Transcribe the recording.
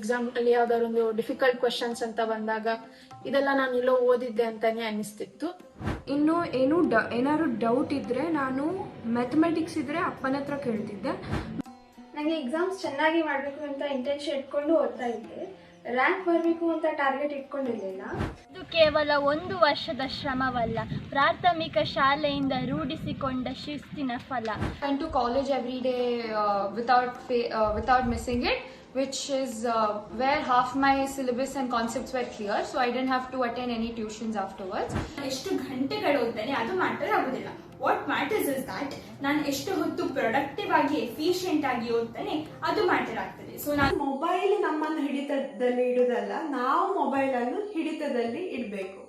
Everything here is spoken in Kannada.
ಎಕ್ಸಾಮ್ ಅಲ್ಲಿ ಯಾವ್ದಾದ್ರು ಒಂದು ಡಿಫಿಕಲ್ಟ್ ಕ್ವಶನ್ಸ್ ಅಂತ ಬಂದಾಗ ಇದೆಲ್ಲ ನಾನು ಎಲ್ಲೋ ಓದಿದ್ದೆ ಅಂತಾನೆ ಅನಿಸ್ತಿತ್ತು. ಇನ್ನು ಏನಾದ್ರು ಡೌಟ್ ಇದ್ರೆ ನಾನು ಮ್ಯಾಥಮೆಟಿಕ್ಸ್ ಇದ್ರೆ ಅಪ್ಪನ ಹತ್ರ ಕೇಳ್ತಿದ್ದೆ. ನನಗೆ ಎಕ್ಸಾಮ್ಸ್ ಚೆನ್ನಾಗಿ ಮಾಡಬೇಕು ಅಂತ ಇಂಟೆನ್ಷನ್ ಇಟ್ಕೊಂಡು ಓದ್ತಾ ಇದ್ದೆ. ರ್ಯಾಂಕ್ ಬರಬೇಕು ಅಂತ ಟಾರ್ಗೆಟ್ ಇಟ್ಕೊಂಡಿರಲಿಲ್ಲ. ಇದು ಕೇವಲ 1 ವರ್ಷದ ಶ್ರಮವಲ್ಲ, ಪ್ರಾಥಮಿಕ ಶಾಲೆಯಿಂದ ರೂಢಿಸಿಕೊಂಡ ಶಿಸ್ತಿನ ಫಲ. I went to college every day without missing it, which is where half my syllabus and concepts were clear, so I didn't have to attend any tuitions afterwards. ಎಷ್ಟು ಗಂಟೆಗಳು ಓದ್ತಾನೆ ಅದು ಮ್ಯಾಟರ್ ಆಗೋದಿಲ್ಲ. ವಾಟ್ ಮ್ಯಾಟರ್ಸ್ ಇಸ್ ದಟ್ ನಾನು ಎಷ್ಟು ಹೊತ್ತು ಪ್ರೊಡಕ್ಟಿವ್ ಆಗಿ ಎಫಿಷಿಯಂಟ್ ಆಗಿ ಓದ್ತಾನೆ ಅದು ಮ್ಯಾಟರ್ ಆಗ್ತದೆ. ಸೊ ನಾನು ಮೊಬೈಲ್ ನಮ್ಮನ್ನು ಹಿಡಿತದಲ್ಲಿ ಇಡುವುದಲ್ಲ, ನಾವು ಮೊಬೈಲ್ ಅನ್ನು ಹಿಡಿತದಲ್ಲಿ ಇಡಬೇಕು.